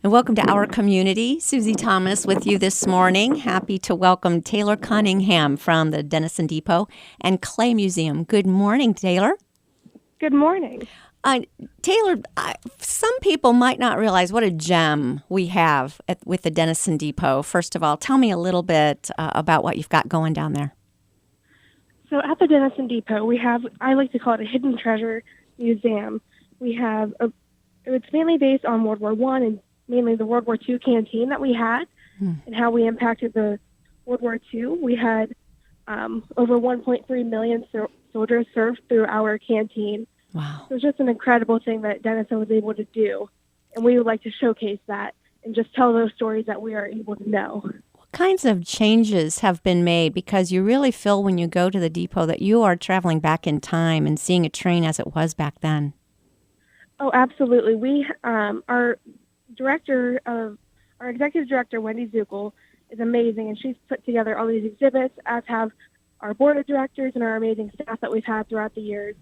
Welcome to our community. Susie Thomas with you this morning. Happy to welcome Taylor Cunningham from the Denison Depot and Clay Museum. Good morning, Taylor. Good morning. Taylor, some people might not realize what a gem we have with the Denison Depot. First of all, tell me a little bit about what you've got going down there. So at the Denison Depot, we have, I like to call it a hidden treasure museum. We have, it's mainly based on World War I and mainly the World War II canteen that we had and how we impacted the World War II. We had over 1.3 million soldiers served through our canteen. Wow. So it's just an incredible thing that Denison was able to do. And we would like to showcase that and just tell those stories that we are able to know. What kinds of changes have been made? Because you really feel when you go to the depot that you are traveling back in time and seeing a train as it was back then. Oh, absolutely. We, our executive director, Wendy Zuckel, is amazing, and she's put together all these exhibits, as have our board of directors and our amazing staff that we've had throughout the years.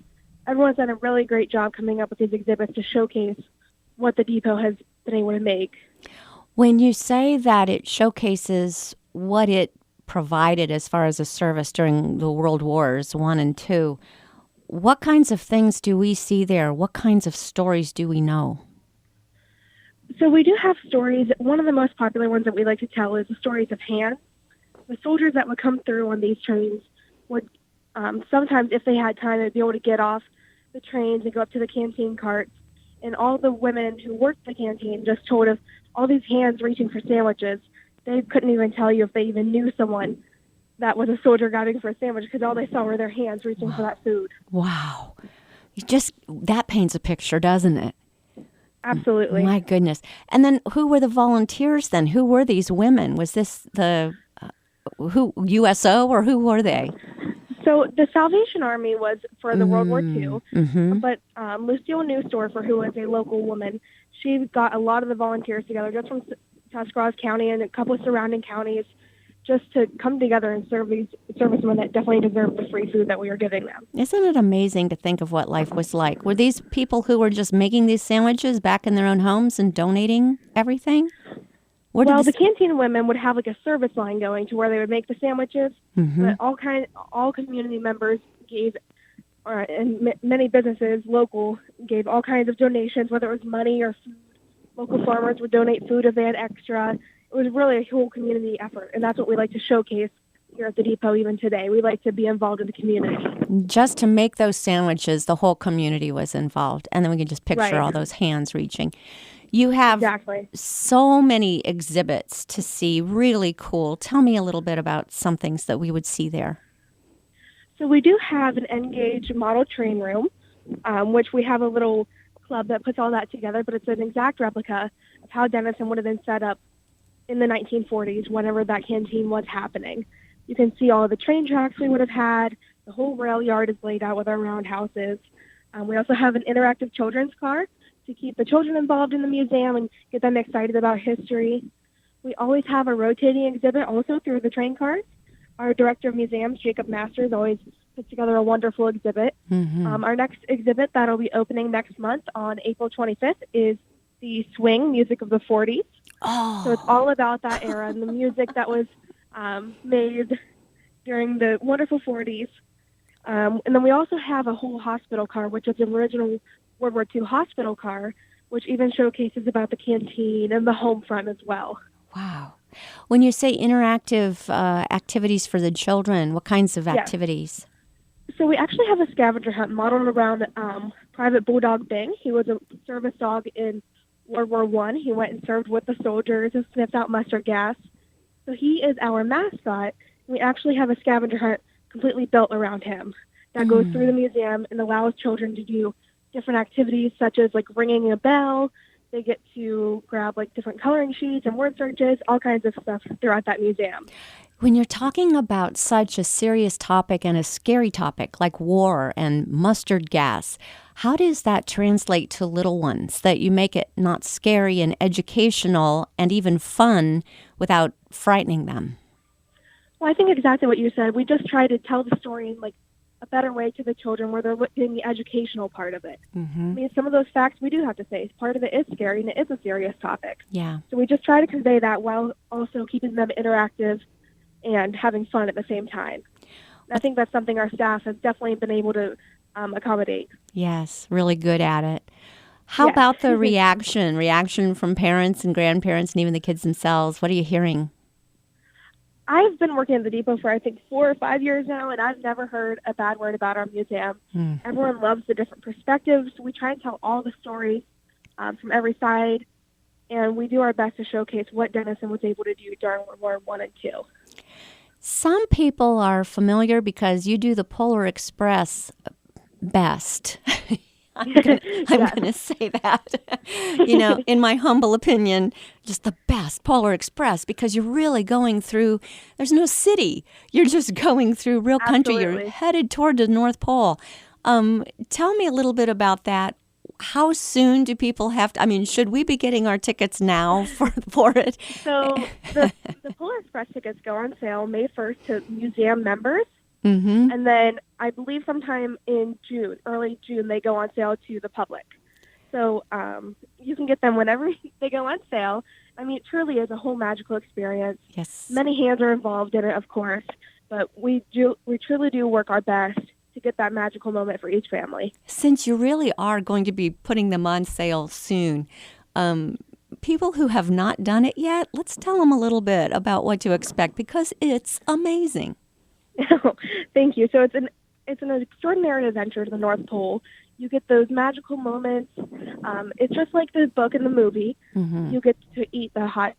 Everyone's done a really great job coming up with these exhibits to showcase what the depot has been able to make. When you say that it showcases what it provided as far as a service during the World Wars I and II, what kinds of things do we see there? What kinds of stories do we know? So we do have stories. One of the most popular ones that we like to tell is the stories of hands. The soldiers that would come through on these trains would sometimes, if they had time, they'd be able to get off the trains and go up to the canteen carts. And all the women who worked the canteen just told of all these hands reaching for sandwiches. They couldn't even tell you if they even knew someone that was a soldier grabbing for a sandwich because all they saw were their hands reaching for that food. Wow. That paints a picture, doesn't it? Absolutely. My goodness. And then who were the volunteers then? Who were these women? Was this the USO or who were they? So the Salvation Army was for the World War II, Mm-hmm. but Lucille Newstorfer, who was a local woman, she got a lot of the volunteers together just from Tuscarawas County and a couple of surrounding counties just to come together and serve these servicemen that definitely deserved the free food that we were giving them. Isn't it amazing to think of what life was like? Were these people who were just making these sandwiches back in their own homes and donating everything? The canteen women would have like a service line going to where they would make the sandwiches, but all community members gave, and many businesses, local, gave all kinds of donations, whether it was money or food. Local farmers would donate food if they had extra. It was really a whole community effort, and that's what we like to showcase here at the depot even today. We like to be involved in the community. Just to make those sandwiches, the whole community was involved, and then we can just picture Right. all those hands reaching. You have Exactly. so many exhibits to see, really cool. Tell me a little bit about some things that we would see there. So we do have an Engage model train room, which we have a little club that puts all that together, but it's an exact replica of how Denison would have been set up in the 1940s whenever that canteen was happening. You can see all of the train tracks we would have had. The whole rail yard is laid out with our roundhouses. We also have an interactive children's car to keep the children involved in the museum and get them excited about history. We always have a rotating exhibit also through the train cars. Our director of museums, Jacob Masters, always puts together a wonderful exhibit. Mm-hmm. Our next exhibit that'll be opening next month on April 25th is the swing music of the 40s. Oh, So it's all about that era and the music that was made during the wonderful 40s. And then we also have a whole hospital car, which is the original World War II hospital car, which even showcases about the canteen and the home front as well. wow. When you say interactive activities for the children, what kinds of Yes. activities? So we actually have a scavenger hunt modeled around Private Bulldog Bing. He was a service dog in World War I. He went and served with the soldiers and sniffed out mustard gas. So he is our mascot. We actually have a scavenger hunt completely built around him that goes through the museum and allows children to do different activities such as like ringing a bell. They get to grab like different coloring sheets and word searches, all kinds of stuff throughout that museum. When you're talking about such a serious topic and a scary topic like war and mustard gas, how does that translate to little ones, that you make it not scary and educational and even fun without frightening them? Well, I think exactly what you said. We just try to tell the story in like a better way to the children where they're getting the educational part of it. Mm-hmm. I mean, some of those facts we do have to say. Part of it is scary and it is a serious topic. Yeah. So we just try to convey that while also keeping them interactive and having fun at the same time. I think that's something our staff has definitely been able to accommodate. Yes, really good at it. How Yes. about the reaction from parents and grandparents and even the kids themselves? What are you hearing? I've been working at the depot for, I think, 4 or 5 years now, and I've never heard a bad word about our museum. Everyone loves the different perspectives. We try and tell all the stories from every side, and we do our best to showcase what Denison was able to do during World War I and II. Some people are familiar because you do the Polar Express best. I'm going to say that. In my humble opinion, just the best Polar Express because you're really going through, there's no city. You're just going through real country. Absolutely. You're headed toward the North Pole. Tell me a little bit about that. How soon do people have to, should we be getting our tickets now for it? So the Polar Express tickets go on sale May 1st to museum members. Mm-hmm. And then I believe sometime in June, early June, they go on sale to the public. So you can get them whenever they go on sale. It truly is a whole magical experience. Yes. Many hands are involved in it, of course, but we truly do work our best to get that magical moment for each family. Since you really are going to be putting them on sale soon, people who have not done it yet, let's tell them a little bit about what to expect because it's amazing. Thank you. So it's an extraordinary adventure to the North Pole. You get those magical moments. It's just like the book and the movie. Mm-hmm. You get to eat the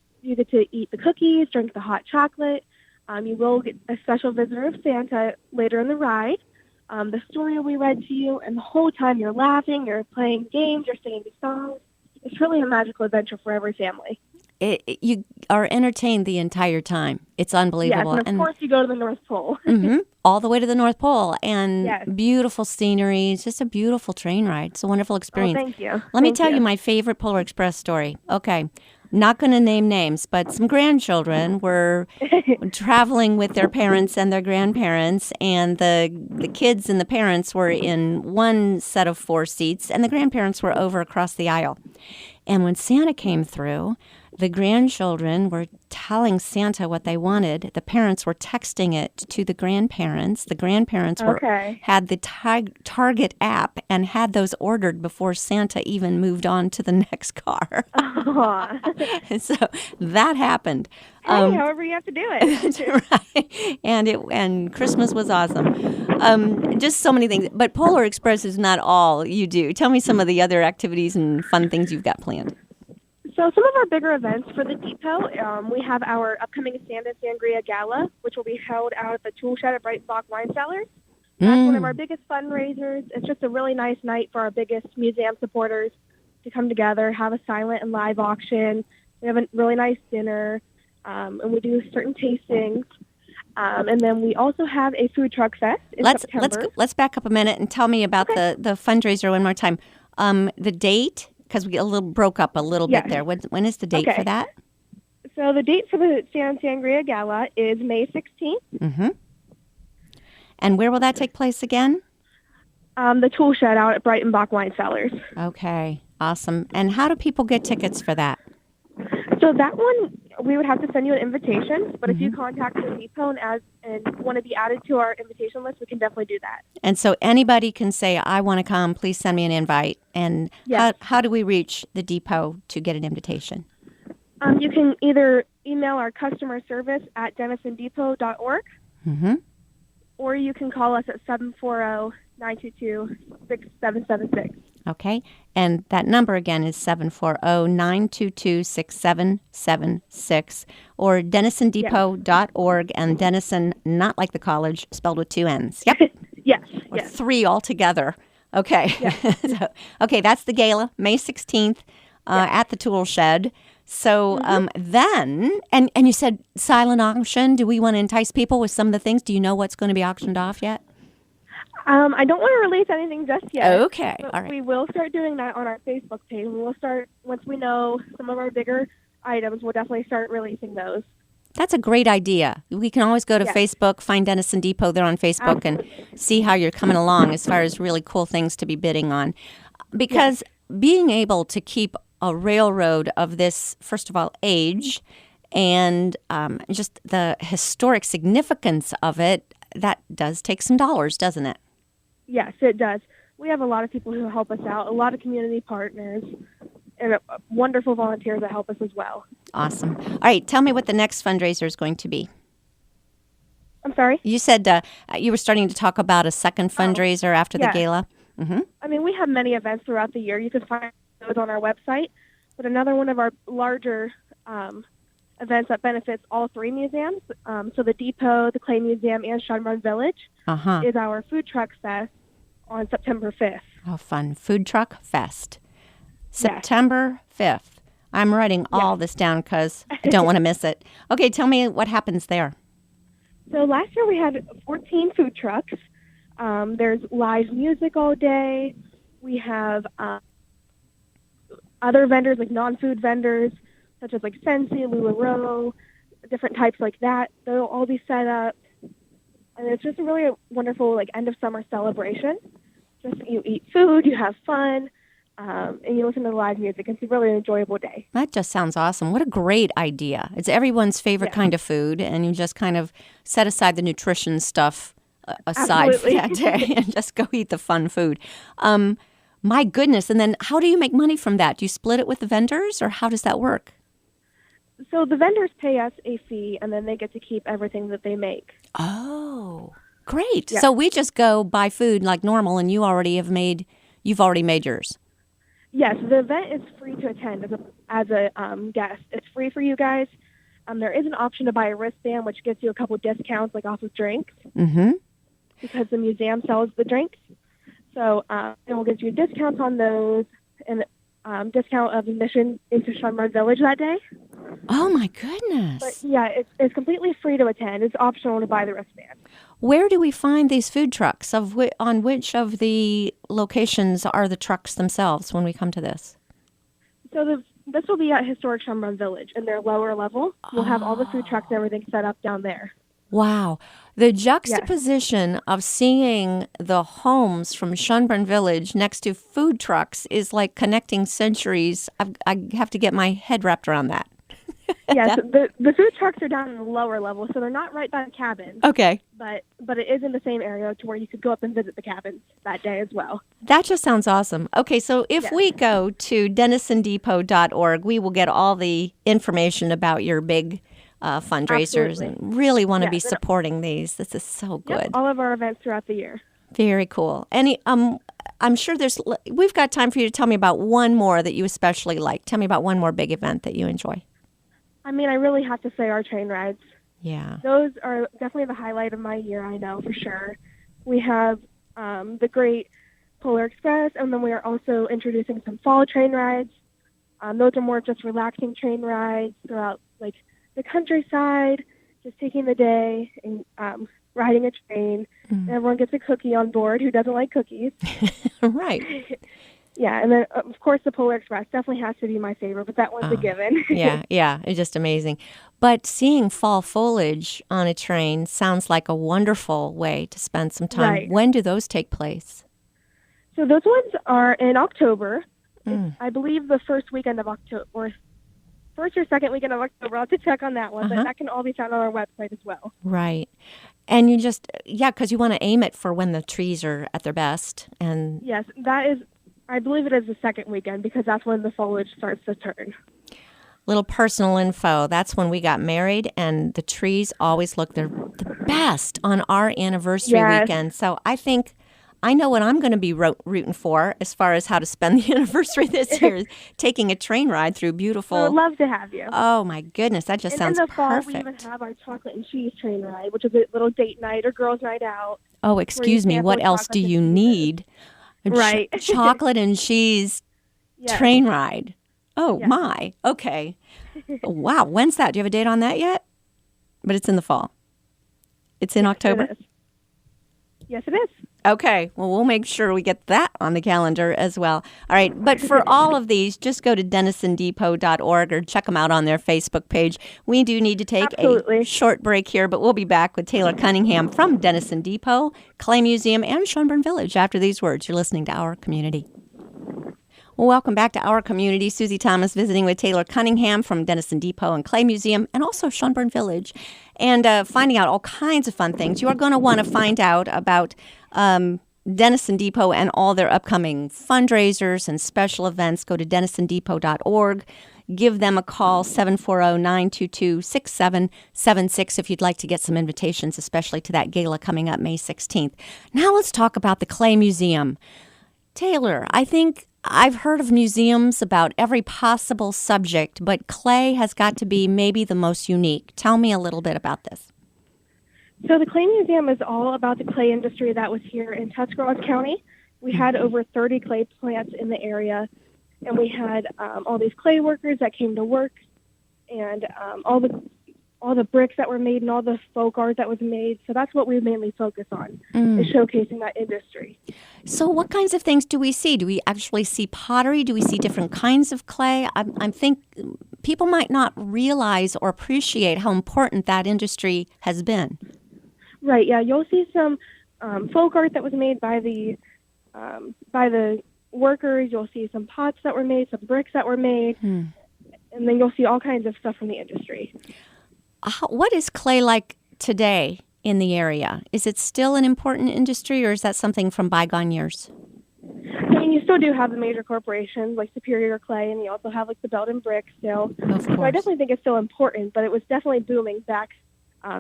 cookies, drink the hot chocolate. You will get a special visitor of Santa later in the ride. The story will be read to you, and the whole time you're laughing, you're playing games, you're singing songs. It's really a magical adventure for every family. You are entertained the entire time. It's unbelievable. Yes, and of course you go to the North Pole. Mm-hmm, all the way to the North Pole, and Yes. beautiful scenery. It's just a beautiful train ride. It's a wonderful experience. Oh, thank you. Let me tell you my favorite Polar Express story. Okay. Not going to name names, but some grandchildren were traveling with their parents and their grandparents, and the kids and the parents were in one set of 4 seats, and the grandparents were over across the aisle. And when Santa came through, the grandchildren were telling Santa what they wanted. The parents were texting it to the grandparents. The grandparents had the Target app and had those ordered before Santa even moved on to the next car. And so that happened. However you have to do it. Right. And Christmas was awesome. Just so many things. But Polar Express is not all you do. Tell me some of the other activities and fun things you've got planned. So some of our bigger events for the depot, we have our upcoming Santa Sangria Gala, which will be held out at the tool shed at Breitenbach Wine Cellars. That's one of our biggest fundraisers. It's just a really nice night for our biggest museum supporters to come together, have a silent and live auction. We have a really nice dinner, and we do certain tastings. And then we also have a food truck fest in September. Let's back up a minute and tell me about the fundraiser one more time. The date, because we broke up a little bit there. When is the date for that? So the date for the Santa Sangria Gala is May 16th. Mm-hmm. And where will that take place again? The tool shed out at Breitenbach Wine Cellars. Okay, awesome. And how do people get tickets for that? So that one, we would have to send you an invitation, but if you contact the depot and want to be added to our invitation list, we can definitely do that. And so anybody can say, I want to come, please send me an invite. And how do we reach the depot to get an invitation? You can either email our customer service at denisondepot.org, or you can call us at 740-922-6776. Okay, and that number again is 740-922-6776, or denisondepot.org, and Denison, not like the college, spelled with 2 N's. Yep. Yes. Or 3 altogether. Okay. Yes. Okay, that's the gala, May 16th, at the tool shed. So then, and you said silent auction. Do we want to entice people with some of the things? Do you know what's going to be auctioned off yet? I don't want to release anything just yet. Okay, but all right. We will start doing that on our Facebook page. We'll start, once we know some of our bigger items, we'll definitely start releasing those. That's a great idea. We can always go to Yes. Facebook, find Denison Depot there on Facebook, and see how you're coming along as far as really cool things to be bidding on. Because being able to keep a railroad of this, first of all, age and just the historic significance of it, that does take some dollars, doesn't it? Yes, it does. We have a lot of people who help us out, a lot of community partners, and wonderful volunteers that help us as well. Awesome. All right, tell me what the next fundraiser is going to be. I'm sorry? You said you were starting to talk about a second fundraiser after the yes. gala. Mm-hmm. I mean, we have many events throughout the year. You can find those on our website. But another one of our larger events that benefits all three museums, so the Depot, the Clay Museum, and Schönbrunn Village, is our Food Truck Fest on September 5th. Oh, fun. Food Truck Fest. September 5th. I'm writing all this down because I don't want to miss it. Okay, tell me what happens there. So last year we had 14 food trucks. There's live music all day. We have other vendors, like non-food vendors, such as like Scentsy, LuLaRoe, different types like that. They'll all be set up. And it's just really a wonderful like end of summer celebration. Just you eat food, you have fun, and you listen to live music. It's a really enjoyable day. That just sounds awesome. What a great idea. It's everyone's favorite kind of food, and you just kind of set aside the nutrition stuff aside for that day and just go eat the fun food. My goodness. And then how do you make money from that? Do you split it with the vendors, or how does that work? So the vendors pay us a fee, and then they get to keep everything that they make. Oh, great. Yeah. So we just go buy food like normal, and you've already made yours. Yes, the event is free to attend as a guest. It's free for you guys. There is an option to buy a wristband, which gets you a couple discounts, like off of drinks, because the museum sells the drinks. So it will get you discounts on those, and discount of admission into Schönbrunn Village that day. Oh, my goodness. But yeah, it's completely free to attend. It's optional to buy the wristband. Where do we find these food trucks? On which of the locations are the trucks themselves when we come to this? So this will be at Historic Schönbrunn Village in their lower level. We'll have all the food trucks and everything set up down there. Wow. The juxtaposition of seeing the homes from Schönbrunn Village next to food trucks is like connecting centuries. I have to get my head wrapped around that. Yes, the food trucks are down in the lower level, so they're not right by the cabins. Okay. But it is in the same area to where you could go up and visit the cabins that day as well. That just sounds awesome. Okay, so if we go to denisondepot.org, we will get all the information about your big fundraisers. Absolutely. And really want to be supporting these. This is so good. Yep, all of our events throughout the year. Very cool. I'm sure we've got time for you to tell me about one more that you especially like. Tell me about one more big event that you enjoy. I mean, I really have to say our train rides. Yeah. Those are definitely the highlight of my year, I know for sure. We have the great Polar Express, and then we are also introducing some fall train rides. Those are more just relaxing train rides throughout like the countryside, just taking the day and riding a train. And everyone gets a cookie on board. Who doesn't like cookies? Right. Yeah, and then, of course, the Polar Express definitely has to be my favorite, but that one's a given. Yeah, it's just amazing. But seeing fall foliage on a train sounds like a wonderful way to spend some time. Right. When do those take place? So those ones are in October. I believe the first weekend of October, or first or second weekend of October. I'll have to check on that one, but that can all be found on our website as well. Right. And you just, because you want to aim it for when the trees are at their best. And yes, that is... I believe it is the second weekend because that's when the foliage starts to turn. Little personal info. That's when we got married, and the trees always look the best on our anniversary weekend. So I know what I'm going to be rooting for as far as how to spend the anniversary this year, taking a train ride through beautiful... I'd love to have you. Oh, my goodness. That just sounds perfect. In the fall, we even have our chocolate and cheese train ride, which is a little date night or girls' night out. Oh, excuse me. What else do you need? Right. Chocolate and cheese train ride. Oh, my. Okay. Wow. When's that? Do you have a date on that yet? But it's in the fall. It's in October? It is. Yes, it is. Okay, well, we'll make sure we get that on the calendar as well. All right, but for all of these, just go to denisondepot.org or check them out on their Facebook page. We do need to take Absolutely. a short break here, but we'll be back with Taylor Cunningham from Denison Depot, Clay Museum, and Schönbrunn Village after these words. You're listening to Our Community. Well, welcome back to Our Community. Susie Thomas visiting with Taylor Cunningham from Denison Depot and Clay Museum and also Schönbrunn Village and finding out all kinds of fun things. You are going to want to find out about Denison Depot and all their upcoming fundraisers and special events. Go to denisondepot.org. Give them a call, 740-922-6776 if you'd like to get some invitations, especially to that gala coming up May 16th. Now let's talk about the Clay Museum. Taylor, I think I've heard of museums about every possible subject, but clay has got to be maybe the most unique. Tell me a little bit about this. So the Clay Museum is all about the clay industry that was here in Tuscarawas County. We had over 30 clay plants in the area, and we had all these clay workers that came to work, and all the bricks that were made and all the folk art that was made. So that's what we mainly focus on, is showcasing that industry. So what kinds of things do we see? Do we actually see pottery? Do we see different kinds of clay? I think people might not realize or appreciate how important that industry has been. Right, yeah. You'll see some folk art that was made by the workers. You'll see some pots that were made, some bricks that were made, and then you'll see all kinds of stuff from the industry. What is clay like today in the area? Is it still an important industry, or is that something from bygone years? I mean, you still do have the major corporations like Superior Clay, and you also have like the Belden Brick still. Of course. So I definitely think it's still important, but it was definitely booming back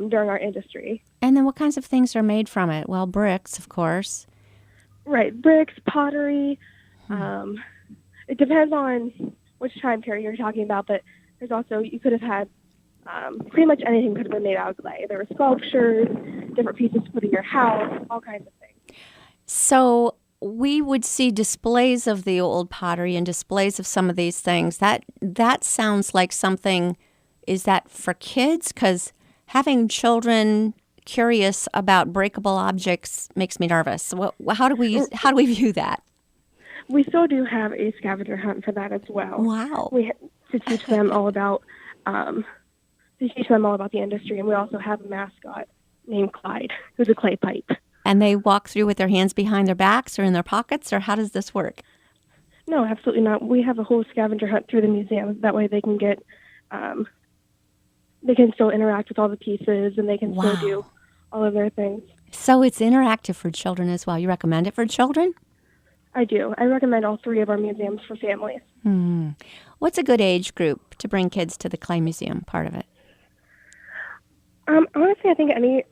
during our industry. And then what kinds of things are made from it? Well, bricks, of course. Right, bricks, pottery. It depends on which time period you're talking about, but there's also, you could have had pretty much anything could have been made out of clay. There were sculptures, different pieces to put in your house, all kinds of things. So we would see displays of the old pottery and displays of some of these things. That sounds like something, is that for kids? Because having children curious about breakable objects makes me nervous. How do we view that? We still do have a scavenger hunt for that as well. Wow. To teach them all about the industry, and we also have a mascot named Clyde, who's a clay pipe. And they walk through with their hands behind their backs or in their pockets, or how does this work? No, absolutely not. We have a whole scavenger hunt through the museum. That way they can get, they can still interact with all the pieces, and they can still do all of their things. So it's interactive for children as well. You recommend it for children? I do. I recommend all three of our museums for families. What's a good age group to bring kids to the Clay Museum, part of it? Honestly, I think any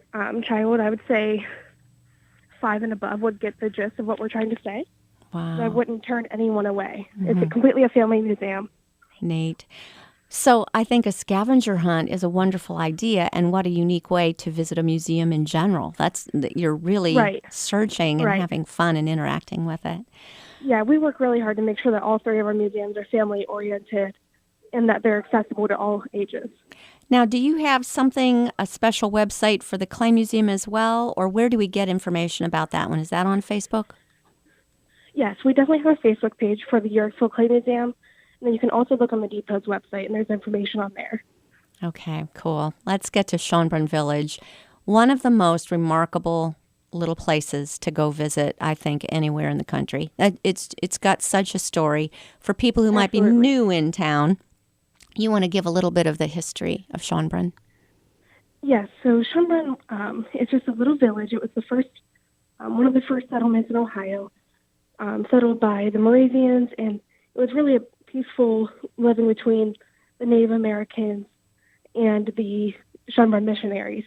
child, I would say 5 and above, would get the gist of what we're trying to say. Wow. So I wouldn't turn anyone away. It's completely a family museum. Neat. So I think a scavenger hunt is a wonderful idea, and what a unique way to visit a museum in general. You're really searching and having fun and interacting with it. Yeah, we work really hard to make sure that all three of our museums are family-oriented and that they're accessible to all ages. Now, do you have a special website for the Clay Museum as well, or where do we get information about that one? Is that on Facebook? Yes, we definitely have a Facebook page for the Yorksville Clay Museum, and then you can also look on the Depot's website, and there's information on there. Okay, cool. Let's get to Schönbrunn Village, one of the most remarkable little places to go visit, I think, anywhere in the country. It's got such a story. For people who might be new in town, you want to give a little bit of the history of Schönbrunn? Yes, so Schönbrunn is just a little village. It was the first, one of the first settlements in Ohio, settled by the Moravians, and it was really a peaceful living between the Native Americans and the Schönbrunn missionaries.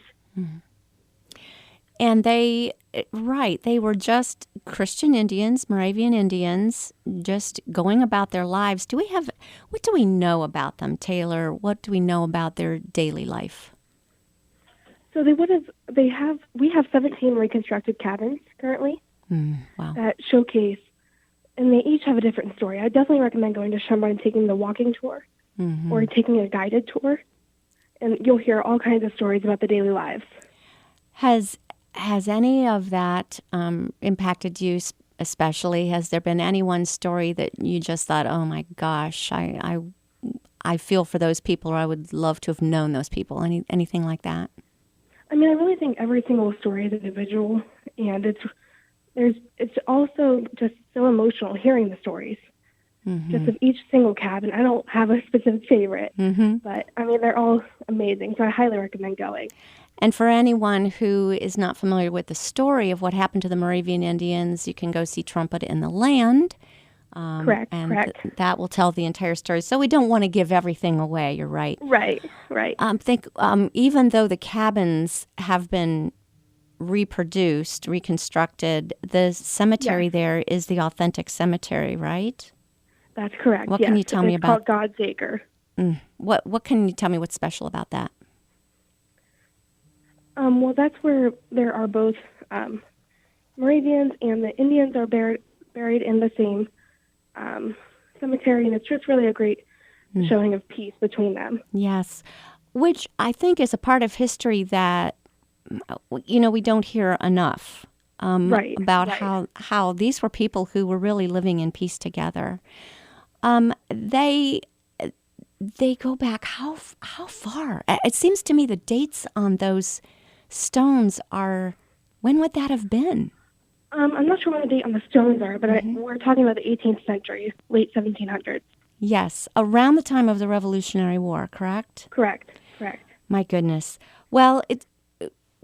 And they were just Christian Indians, Moravian Indians, just going about their lives. What do we know about them, Taylor? What do we know about their daily life? So we have 17 reconstructed cabins currently that showcase, and they each have a different story. I definitely recommend going to Schönbrunn and taking the walking tour or taking a guided tour, and you'll hear all kinds of stories about the daily lives. Has any of that impacted you especially? Has there been any one story that you just thought, oh my gosh, I feel for those people, or I would love to have known those people? Anything like that? I mean, I really think every single story is individual, and it's also just so emotional hearing the stories. Just of each single cabin. I don't have a specific favorite, but I mean, they're all amazing, so I highly recommend going. And for anyone who is not familiar with the story of what happened to the Moravian Indians, you can go see Trumpet in the Land. Correct. That will tell the entire story. So we don't want to give everything away. You're right. Right. Even though the cabins have been reconstructed, the cemetery there is the authentic cemetery, right? That's correct. What can you tell me about? It's called God's Acre. What can you tell me? What's special about that? Well, that's where there are both Moravians and the Indians are buried in the same cemetery, and it's just really a great showing of peace between them. Yes, which I think is a part of history that we don't hear enough about how these were people who were really living in peace together. They go back how far? It seems to me the dates on those stones are, when would that have been? I'm not sure when the date on the stones are, but we're talking about the 18th century, late 1700s. Yes, around the time of the Revolutionary War, correct? Correct. My goodness. Well,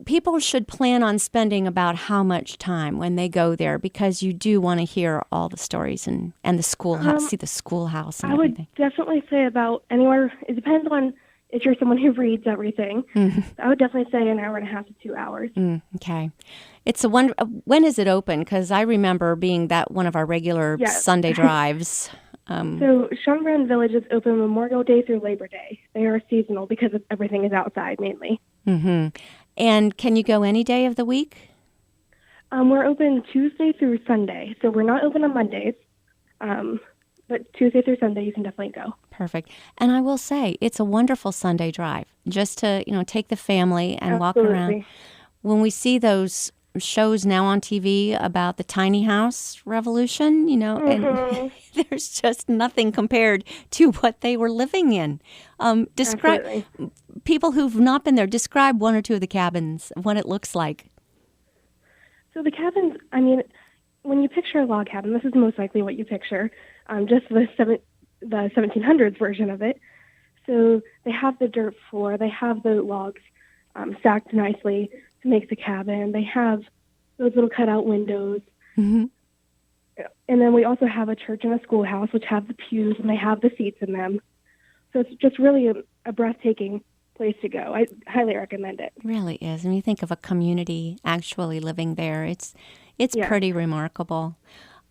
people should plan on spending about how much time when they go there, because you do want to hear all the stories and the schoolhouse, see the schoolhouse and everything. I would definitely say about anywhere, it depends on if you're someone who reads everything. I would definitely say an hour and a half to 2 hours. Okay. It's a wonder. When is it open? Because I remember being that one of our regular Sunday drives. So Schönbrunn Village is open Memorial Day through Labor Day. They are seasonal because everything is outside mainly. And can you go any day of the week? We're open Tuesday through Sunday, so we're not open on Mondays. But Tuesday through Sunday, you can definitely go. Perfect. And I will say, it's a wonderful Sunday drive, just to take the family and walk around. When we see those shows now on TV about the tiny house revolution, and there's just nothing compared to what they were living in. Describe, people who've not been there, describe one or two of the cabins, what it looks like. So the cabins, I mean, when you picture a log cabin, this is most likely what you picture, just the 1700s version of it. So they have the dirt floor, they have the logs stacked nicely to make the cabin. They have those little cutout windows. And then we also have a church and a schoolhouse, which have the pews, and they have the seats in them. So it's just really a breathtaking place to go. I highly recommend it. It really is. When you think of a community actually living there, it's pretty remarkable.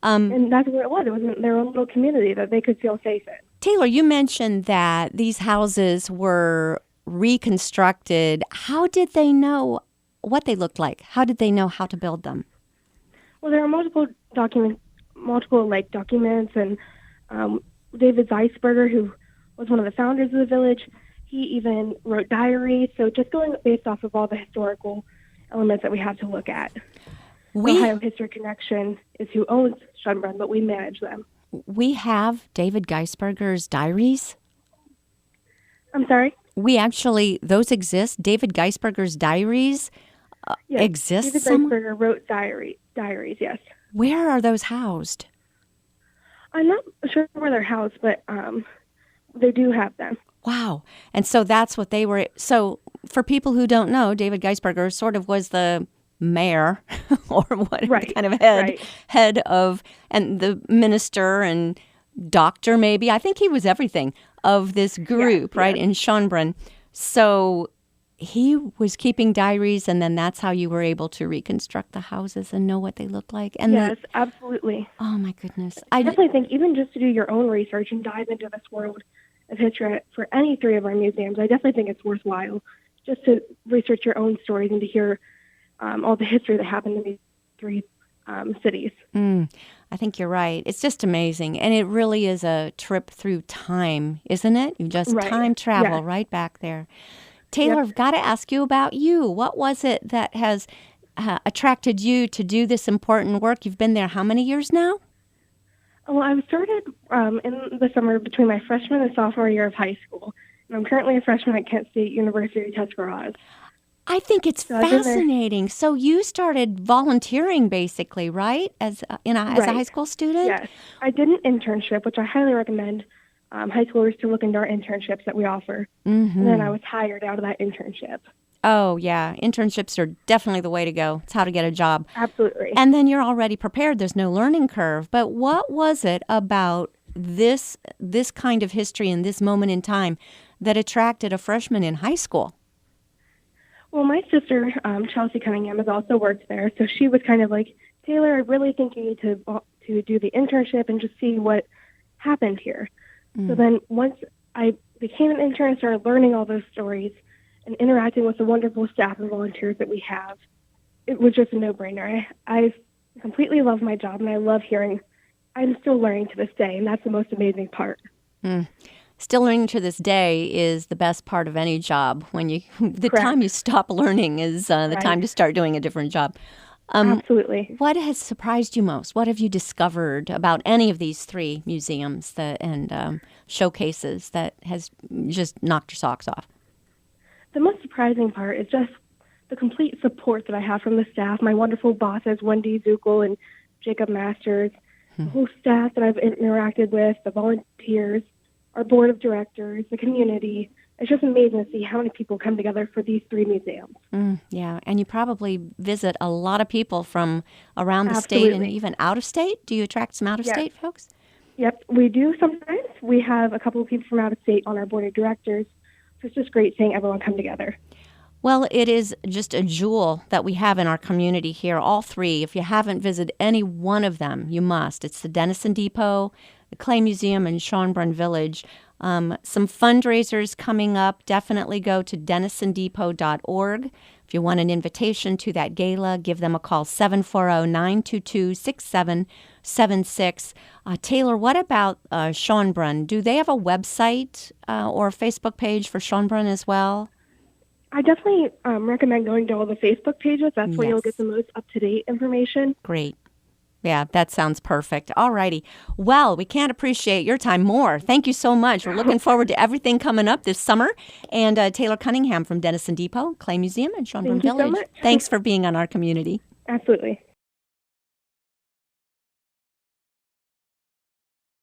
And that's what it was. It was their own little community that they could feel safe in. Taylor, you mentioned that these houses were reconstructed. How did they know what they looked like? How did they know how to build them? Well, there are multiple documents, and David Zeisberger, who was one of the founders of the village, he even wrote diaries. So just going based off of all the historical elements that we have to look at. Ohio History Connection is who owns Schönbrunn, but we manage them. We have David Geisberger's diaries? I'm sorry? Those exist? David Geisberger's diaries exist? David Geisberger wrote diaries, yes. Where are those housed? I'm not sure where they're housed, but they do have them. Wow. And so that's what they were. So for people who don't know, David Geisberger sort of was the mayor or what kind of head of, and the minister and doctor maybe. I think he was everything of this group, in Schönbrunn. So he was keeping diaries, and then that's how you were able to reconstruct the houses and know what they looked like. And yes, absolutely. Oh my goodness. I definitely think even just to do your own research and dive into this world of history for any three of our museums, I definitely think it's worthwhile just to research your own stories and to hear all the history that happened in these three cities. I think you're right. It's just amazing. And it really is a trip through time, isn't it? You just time travel right back there. Taylor, I've got to ask you about you. What was it that has attracted you to do this important work? You've been there how many years now? Well, I started in the summer between my freshman and sophomore year of high school. And I'm currently a freshman at Kent State University, Tuscarawas. I think it's So I've been there. fascinating. So you started volunteering, basically, right? As a high school student? Yes. I did an internship, which I highly recommend high schoolers to look into our internships that we offer. Mm-hmm. And then I was hired out of that internship. Oh, yeah. Internships are definitely the way to go. It's how to get a job. Absolutely. And then you're already prepared. There's no learning curve. But what was it about this kind of history and this moment in time that attracted a freshman in high school? Well, my sister, Chelsea Cunningham, has also worked there. So she was kind of like, Taylor, I really think you need to do the internship and just see what happened here. So then once I became an intern and started learning all those stories and interacting with the wonderful staff and volunteers that we have, it was just a no-brainer. I completely love my job, and I love hearing. I'm still learning to this day, and that's the most amazing part. Still learning to this day is the best part of any job. When the Correct. time you stop learning is the Right. time to start doing a different job. Absolutely. What has surprised you most? What have you discovered about any of these three museums and showcases that has just knocked your socks off? The most surprising part is just the complete support that I have from the staff, my wonderful bosses, Wendy Zuckel and Jacob Masters, the whole staff that I've interacted with, the volunteers, our board of directors, the community. It's just amazing to see how many people come together for these three museums. Yeah, and you probably visit a lot of people from around the state and Absolutely. even out of state. Do you attract some out-of-state folks? Yep, we do sometimes. We have a couple of people from out of state on our board of directors. So it's just great seeing everyone come together. Well, it is just a jewel that we have in our community here, all three. If you haven't visited any one of them, you must. It's the Denison Depot, the Clay Museum, and Schönbrunn Village. Some fundraisers coming up. Definitely go to denisondepot.org. If you want an invitation to that gala, give them a call, 740-922-6776. Taylor, what about Schönbrunn? Do they have a website or a Facebook page for Schönbrunn as well? I definitely recommend going to all the Facebook pages. That's where you'll Yes. get the most up-to-date information. Great. Yeah, that sounds perfect. All righty. Well, we can't appreciate your time more. Thank you so much. We're looking forward to everything coming up this summer. And Taylor Cunningham from Denison Depot, Clay Museum, and Schönbrunn Thank you so Village. much. Thanks for being on our community. Absolutely.